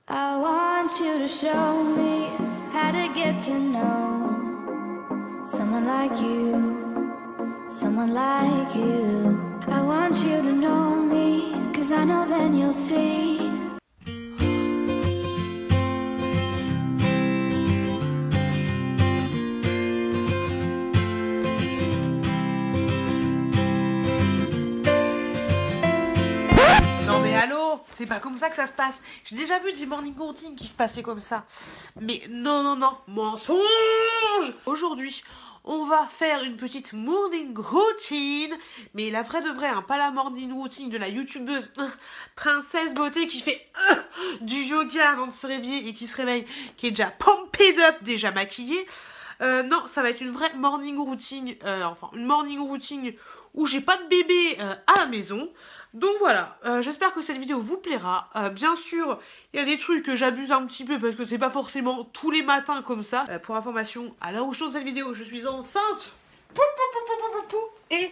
I want you to show me how to get to know someone like you, someone like you. I want you to know me, 'cause I know then you'll see. Non mais allô, c'est pas comme ça que ça se passe. J'ai déjà vu des morning routines qui se passaient comme ça. Mais non, mensonge. Aujourd'hui, on va faire une petite morning routine. Mais la vraie de vraie, hein, pas la morning routine de la youtubeuse Princesse Beauté qui fait du yoga avant de se réveiller et qui se réveille, qui est déjà pumped up, déjà maquillée. Non, ça va être une vraie morning routine, une morning routine où j'ai pas de bébé à la maison. Donc voilà, j'espère que cette vidéo vous plaira. Bien sûr, il y a des trucs que j'abuse un petit peu parce que c'est pas forcément tous les matins comme ça. Pour information, à l'heure où je tourne cette vidéo, je suis enceinte. Et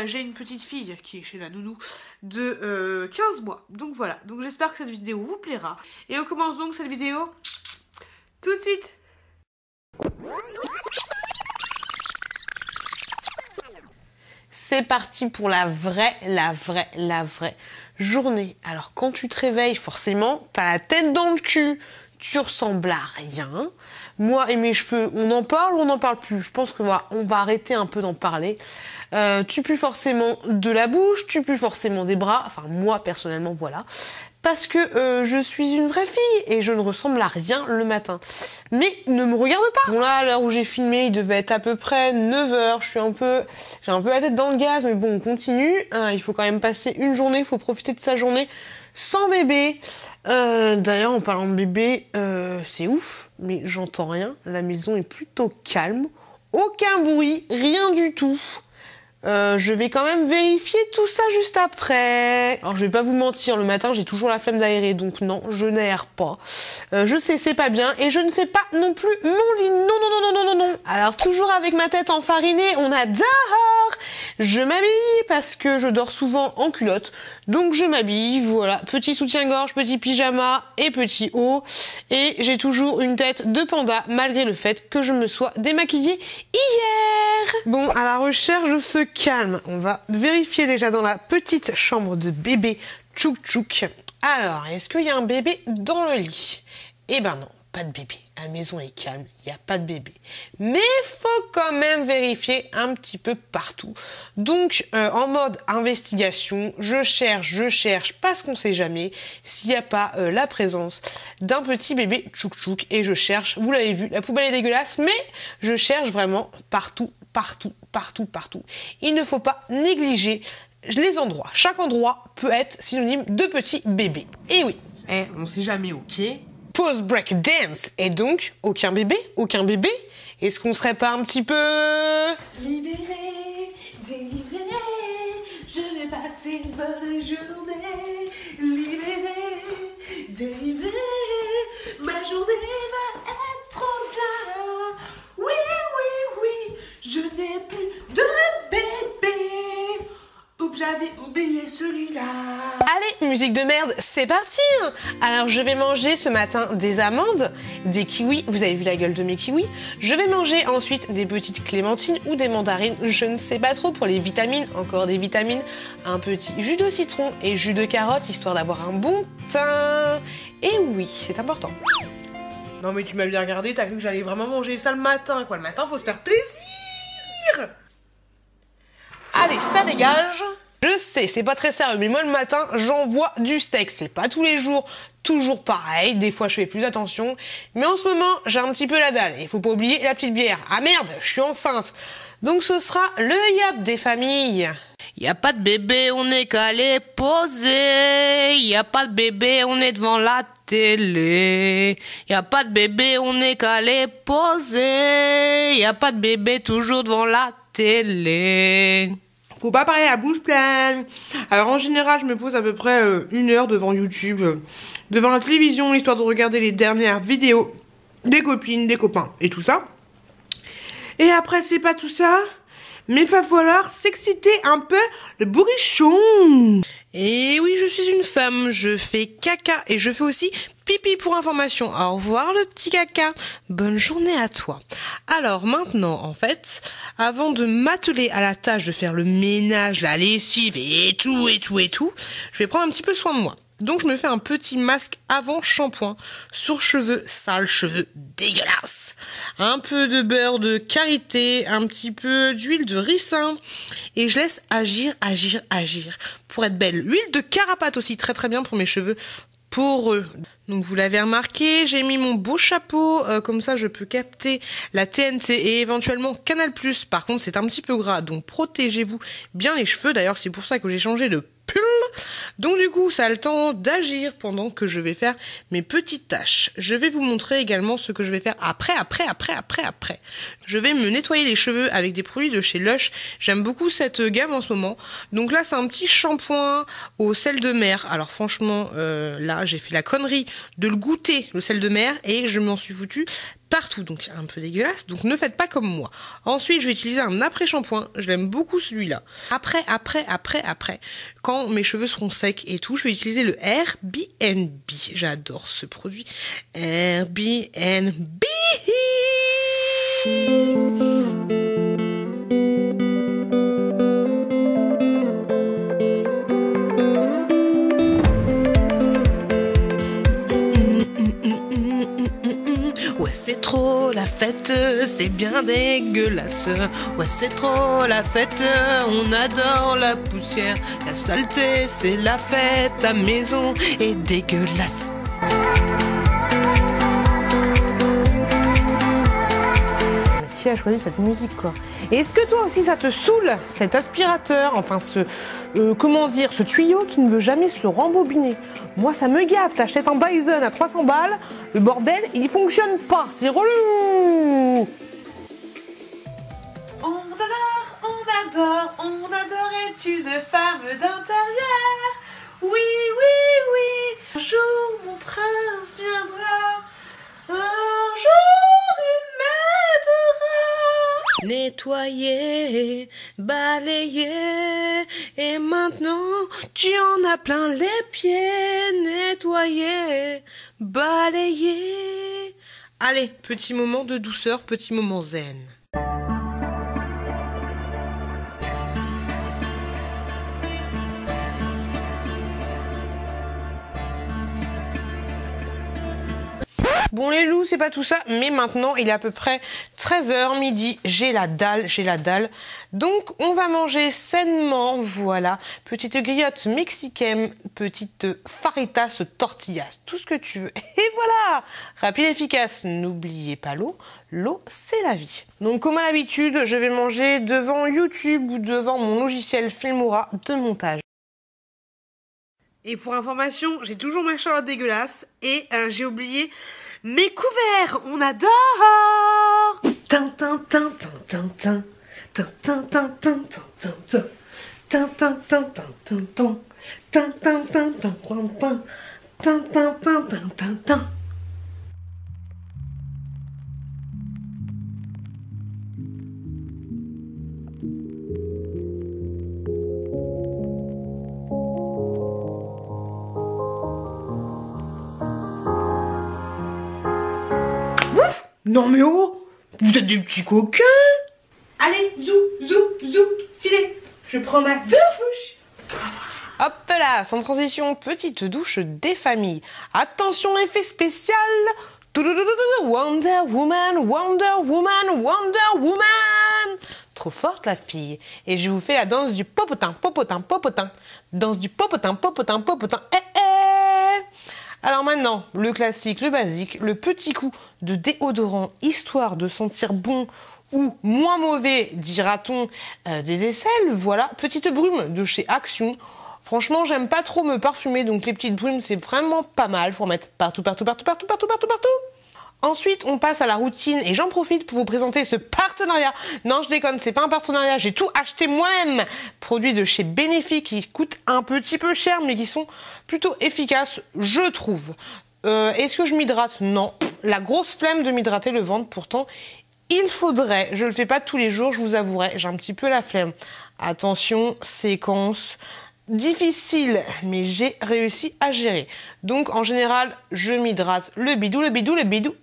j'ai une petite fille qui est chez la nounou de 15 mois. Donc voilà, donc j'espère que cette vidéo vous plaira. Et on commence donc cette vidéo tout de suite. C'est parti pour la vraie journée. Alors quand tu te réveilles, forcément, t'as la tête dans le cul, tu ressembles à rien. Moi et mes cheveux, on en parle ou on n'en parle plus? Je pense que on va arrêter un peu d'en parler. Tu pues forcément de la bouche, tu pues forcément des bras. Enfin moi personnellement, voilà. Parce que je suis une vraie fille et je ne ressemble à rien le matin. Mais ne me regarde pas. Bon là, à l'heure où j'ai filmé, il devait être à peu près 9h. J'ai un peu la tête dans le gaz, mais bon, on continue. Il faut quand même passer une journée, il faut profiter de sa journée sans bébé. D'ailleurs, en parlant de bébé, c'est ouf, mais j'entends rien. La maison est plutôt calme. Aucun bruit, rien du tout. Je vais quand même vérifier tout ça juste après. Alors je vais pas vous mentir, le matin j'ai toujours la flemme d'aérer, donc non, je n'aère pas. Je sais, c'est pas bien, et je ne fais pas non plus mon lit. Non. Alors toujours avec ma tête enfarinée, on adore. Je m'habille parce que je dors souvent en culotte, donc je m'habille, voilà, petit soutien-gorge, petit pyjama et petit haut, et j'ai toujours une tête de panda malgré le fait que je me sois démaquillée hier. Bon, à la recherche de ce calme, on va vérifier déjà dans la petite chambre de bébé Tchouk. Alors, est-ce qu'il y a un bébé dans le lit? Eh ben non, pas de bébé. La maison est calme, il n'y a pas de bébé. Mais faut quand même vérifier un petit peu partout. Donc, en mode investigation, je cherche, parce qu'on sait jamais s'il n'y a pas la présence d'un petit bébé Tchouk. Et je cherche, vous l'avez vu, la poubelle est dégueulasse, mais je cherche vraiment partout. Il ne faut pas négliger les endroits. Chaque endroit peut être synonyme de petit bébé. Et oui. On sait jamais, ok? Pause break dance. Et donc, aucun bébé? Est-ce qu'on serait pas un petit peu... Libéré, délivré, je vais passer une bonne journée. Libéré, délivré, ma journée va être trop bien. Oui, je n'ai plus de bébé. Oups, j'avais oublié celui-là. Allez, musique de merde, c'est parti. Alors, je vais manger ce matin des amandes, des kiwis. Vous avez vu la gueule de mes kiwis? Je vais manger ensuite des petites clémentines ou des mandarines. Je ne sais pas trop pour les vitamines. Encore des vitamines. Un petit jus de citron et jus de carotte, histoire d'avoir un bon teint. Et oui, c'est important. Non mais tu m'as bien regardé, t'as cru que j'allais vraiment manger ça le matin, quoi. Le matin, faut se faire plaisir. Allez, ça dégage. Je sais, c'est pas très sérieux, mais moi le matin, j'envoie du steak. C'est pas tous les jours, toujours pareil. Des fois, je fais plus attention. Mais en ce moment, j'ai un petit peu la dalle. Il faut pas oublier la petite bière. Ah merde, je suis enceinte. Donc ce sera le yop des familles. Y a pas de bébé, on est calé posé. Y a pas de bébé, on est devant la télé. Y a pas de bébé, on est calé posé. Y a pas de bébé, toujours devant la télé. Faut pas parler à bouche pleine. Alors en général, je me pose à peu près 1 heure devant YouTube, devant la télévision, histoire de regarder les dernières vidéos des copines, des copains et tout ça. Et après, c'est pas tout ça. mais il va falloir s'exciter un peu le bourrichon. Et oui, je suis une femme, je fais caca et je fais aussi pipi pour information. Au revoir le petit caca, bonne journée à toi. Alors maintenant, en fait, avant de m'atteler à la tâche de faire le ménage, la lessive et tout, je vais prendre un petit peu soin de moi. Donc je me fais un petit masque avant shampoing sur cheveux sales, cheveux dégueulasses. Un peu de beurre de karité, un petit peu d'huile de ricin et je laisse agir pour être belle. L'huile de carapate aussi, très très bien pour mes cheveux poreux. Donc vous l'avez remarqué, j'ai mis mon beau chapeau, comme ça je peux capter la TNT et éventuellement Canal+. Par contre c'est un petit peu gras, donc protégez-vous bien les cheveux. D'ailleurs c'est pour ça que j'ai changé de pull. Donc du coup ça a le temps d'agir pendant que je vais faire mes petites tâches. Je vais vous montrer également ce que je vais faire après. Je vais me nettoyer les cheveux avec des produits de chez Lush. J'aime beaucoup cette gamme en ce moment. Donc là c'est un petit shampoing au sel de mer. Alors franchement là j'ai fait la connerie de le goûter, le sel de mer, et je m'en suis foutu partout, donc un peu dégueulasse, donc ne faites pas comme moi. Ensuite je vais utiliser un après-shampoing, je l'aime beaucoup celui-là. Après, quand mes cheveux seront secs et tout, je vais utiliser le Airbnb. J'adore ce produit. Airbnb. Ouais c'est trop la fête, c'est bien dégueulasse. Ouais c'est trop la fête, on adore la poussière. La saleté c'est la fête à maison et dégueulasse. Qui a choisi cette musique quoi? Et est-ce que toi aussi ça te saoule, cet aspirateur, enfin ce ce tuyau qui ne veut jamais se rembobiner? Moi ça me gaffe, t'achètes un Dyson à 300 balles, le bordel il fonctionne pas, c'est relou. On adore études de femmes d'intérieur. Oui, un jour mon prince viendra, un jour il m'aidera. Nettoyer, balayer, et maintenant tu en as plein les pieds. Nettoyer, balayer. Allez, petit moment de douceur, petit moment zen. Bon les loups, c'est pas tout ça, mais maintenant il est à peu près 13h midi, j'ai la dalle. Donc on va manger sainement, voilà, petite griotte mexicaine, petite faritas tortillas, tout ce que tu veux. Et voilà, rapide et efficace, n'oubliez pas l'eau c'est la vie. Donc comme à l'habitude, je vais manger devant YouTube ou devant mon logiciel Filmora de montage. Et pour information, j'ai toujours ma charlotte dégueulasse et j'ai oublié mes couverts, on adore. Non mais oh, vous êtes des petits coquins. Allez, zou, filez. Je prends ma douche. Hop là, sans transition, petite douche des familles. Attention, effet spécial. Wonder Woman. Trop forte la fille. Et je vous fais la danse du popotin. Danse du popotin. Alors maintenant, le classique, le basique, le petit coup de déodorant, histoire de sentir bon ou moins mauvais, dira-t-on, des aisselles. Voilà, petite brume de chez Action. Franchement, j'aime pas trop me parfumer, donc les petites brumes, c'est vraiment pas mal. Faut en mettre partout. Ensuite, on passe à la routine et j'en profite pour vous présenter ce partenariat. Non, je déconne, c'est pas un partenariat, j'ai tout acheté moi-même. Produits de chez Benefit qui coûtent un petit peu cher, mais qui sont plutôt efficaces, je trouve. Est-ce que je m'hydrate? Non. La grosse flemme de m'hydrater le ventre, pourtant, il faudrait, je le fais pas tous les jours, je vous avouerai, j'ai un petit peu la flemme. Attention, séquence difficile, mais j'ai réussi à gérer. Donc en général, je m'hydrate le bidou, le bidou, le bidou.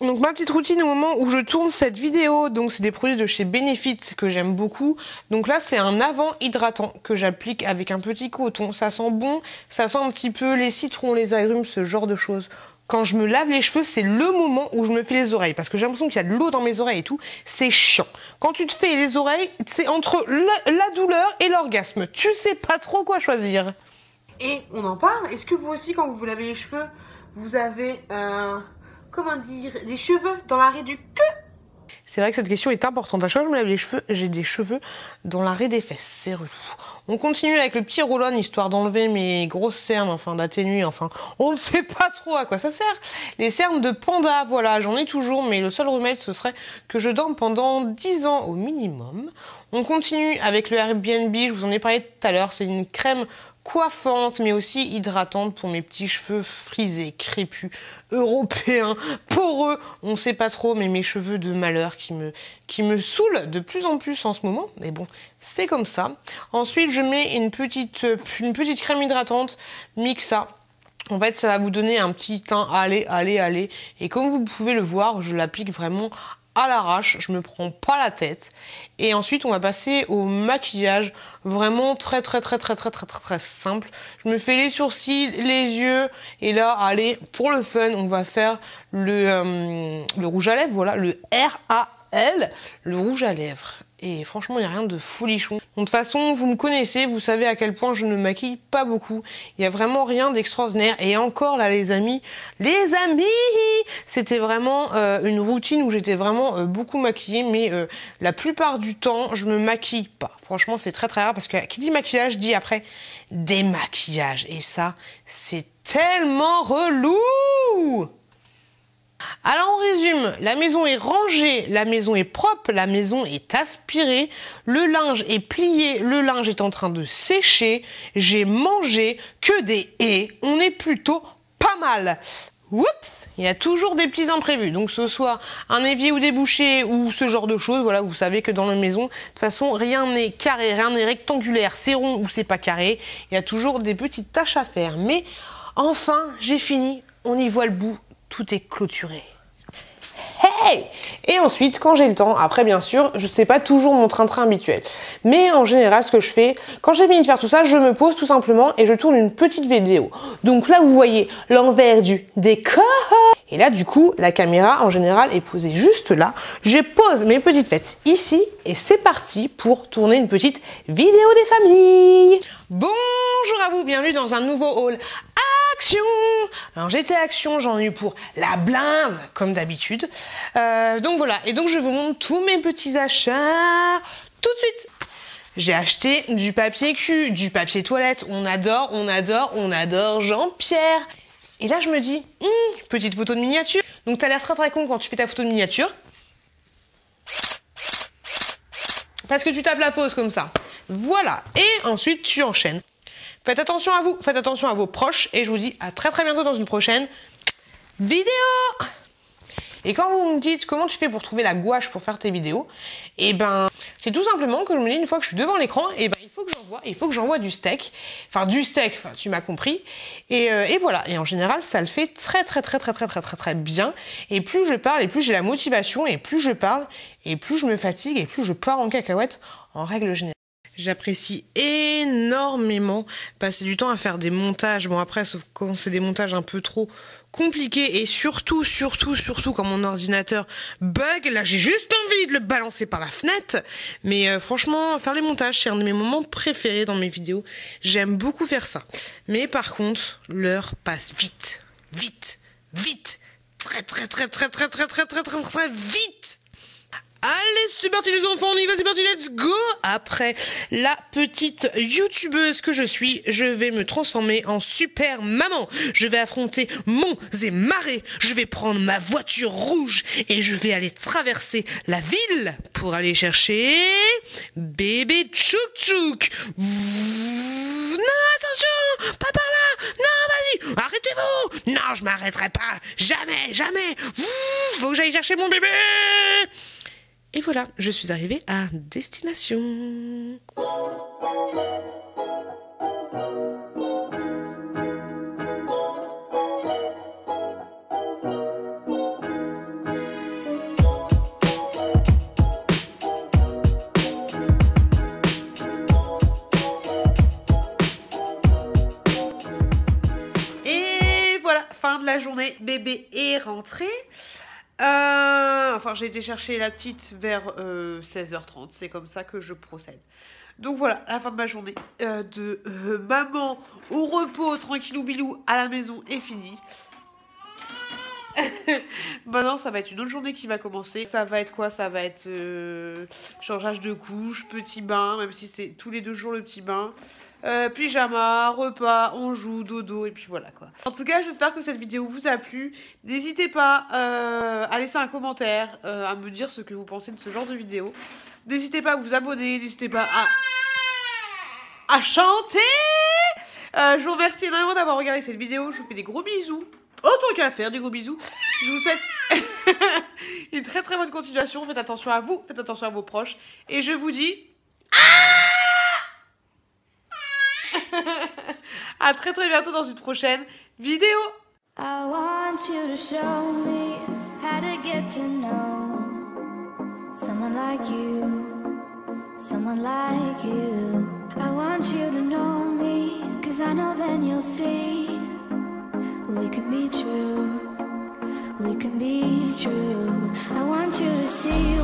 Donc ma petite routine au moment où je tourne cette vidéo, donc c'est des produits de chez Benefit que j'aime beaucoup. Donc là c'est un avant hydratant que j'applique avec un petit coton. Ça sent bon, ça sent un petit peu les citrons, les agrumes, ce genre de choses. Quand je me lave les cheveux, c'est le moment où je me fais les oreilles. Parce que j'ai l'impression qu'il y a de l'eau dans mes oreilles et tout. C'est chiant. Quand tu te fais les oreilles, c'est entre la douleur et l'orgasme. Tu sais pas trop quoi choisir. Et on en parle. Est-ce que vous aussi, quand vous vous lavez les cheveux, vous avez, comment dire, des cheveux dans l'arrêt du cul? C'est vrai que cette question est importante. À chaque fois que je me lave les cheveux, j'ai des cheveux dans l'arrêt des fesses. C'est relou. On continue avec le petit roll-on, histoire d'enlever mes grosses cernes, enfin d'atténuer, enfin, on ne sait pas trop à quoi ça sert. Les cernes de panda, voilà, j'en ai toujours, mais le seul remède, ce serait que je dorme pendant 10 ans au minimum. On continue avec le Airbnb, je vous en ai parlé tout à l'heure, c'est une crème coiffante, mais aussi hydratante pour mes petits cheveux frisés, crépus, européens, poreux, on sait pas trop, mais mes cheveux de malheur qui me saoulent de plus en plus en ce moment, mais bon, c'est comme ça. Ensuite, je mets une petite crème hydratante, Mixa. En fait, ça va vous donner un petit teint allez. Et comme vous pouvez le voir, je l'applique vraiment à l'arrache, je me prends pas la tête. Et ensuite, on va passer au maquillage, vraiment très simple. Je me fais les sourcils, les yeux, et là, allez, pour le fun, on va faire le rouge à lèvres, voilà, le RAL, le rouge à lèvres. Et franchement, il n'y a rien de folichon. Donc, de toute façon, vous me connaissez, vous savez à quel point je ne maquille pas beaucoup. Il n'y a vraiment rien d'extraordinaire. Et encore là, les amis, c'était vraiment une routine où j'étais vraiment beaucoup maquillée. Mais la plupart du temps, je me maquille pas. Franchement, c'est très rare parce que qui dit maquillage dit après démaquillage. Et ça, c'est tellement relou! Alors on résume, la maison est rangée, la maison est propre, la maison est aspirée, le linge est plié, le linge est en train de sécher, j'ai mangé, que des et, on est plutôt pas mal. Oups, il y a toujours des petits imprévus, donc ce soit un évier ou des bouchées ou ce genre de choses, voilà, vous savez que dans la maison, de toute façon, rien n'est carré, rien n'est rectangulaire, c'est rond ou c'est pas carré, il y a toujours des petites tâches à faire, mais enfin, j'ai fini, on y voit le bout. Tout est clôturé. Hey! Et ensuite, quand j'ai le temps, après bien sûr, je sais pas toujours mon train-train habituel. Mais en général, ce que je fais, quand j'ai fini de faire tout ça, je me pose tout simplement et je tourne une petite vidéo. Donc là, vous voyez l'envers du décor. Et là, du coup, la caméra, en général, est posée juste là. Je pose mes petites fesses ici et c'est parti pour tourner une petite vidéo des familles. Bonjour à vous, bienvenue dans un nouveau haul Action. Alors j'étais Action, j'en ai eu pour la blinde, comme d'habitude. Donc voilà, et donc je vous montre tous mes petits achats tout de suite. J'ai acheté du papier cul, du papier toilette. On adore Jean-Pierre. Et là je me dis, petite photo de miniature. Donc t'as l'air très con quand tu fais ta photo de miniature. Parce que tu tapes la pause comme ça. Voilà, et ensuite tu enchaînes. Faites attention à vous, faites attention à vos proches et je vous dis à très bientôt dans une prochaine vidéo. Et quand vous me dites comment tu fais pour trouver la gouache pour faire tes vidéos, et ben c'est tout simplement que je me dis une fois que je suis devant l'écran, et ben il faut que j'envoie du steak, enfin tu m'as compris. Et voilà, et en général ça le fait très bien. Et plus je parle, et plus j'ai la motivation, et plus je parle, et plus je me fatigue, et plus je pars en cacahuète en règle générale. J'apprécie énormément passer du temps à faire des montages. Bon après, sauf quand c'est des montages un peu trop compliqués et surtout quand mon ordinateur bug, là j'ai juste envie de le balancer par la fenêtre. Mais franchement, faire les montages, c'est un de mes moments préférés dans mes vidéos. J'aime beaucoup faire ça. Mais par contre, l'heure passe vite. Très vite. Allez, c'est parti les enfants, on y va, c'est parti, let's go! Après la petite youtubeuse que je suis, je vais me transformer en super maman. Je vais affronter monts et marées. Je vais prendre ma voiture rouge et je vais aller traverser la ville pour aller chercher bébé Tchouk. Non, attention, pas par là. Non, vas-y, arrêtez-vous. Non, je m'arrêterai pas. Jamais, jamais. Faut que j'aille chercher mon bébé. Et voilà, je suis arrivée à destination. Fin de la journée, bébé est rentré. Enfin, j'ai été chercher la petite vers 16h30. C'est comme ça que je procède. Donc voilà, la fin de ma journée de maman au repos, tranquillou bilou à la maison est finie. Maintenant, ça va être une autre journée qui va commencer. Ça va être quoi? Ça va être changeage de couche, petit bain, même si c'est tous les 2 jours le petit bain. Pyjama, repas, on joue, dodo, et puis voilà quoi. En tout cas, j'espère que cette vidéo vous a plu. N'hésitez pas à laisser un commentaire, à me dire ce que vous pensez de ce genre de vidéo. N'hésitez pas à vous abonner, n'hésitez pas à chanter. Je vous remercie énormément d'avoir regardé cette vidéo. Je vous fais des gros bisous. Autant qu'à faire, des gros bisous. Je vous souhaite une très très bonne continuation. Faites attention à vous, faites attention à vos proches. Et je vous dis à très très bientôt dans une prochaine vidéo. I want you to show me how to get to know someone like you, someone like you. I want you to know me, 'cause I know then you'll see we can be true, we can be true. I want you to see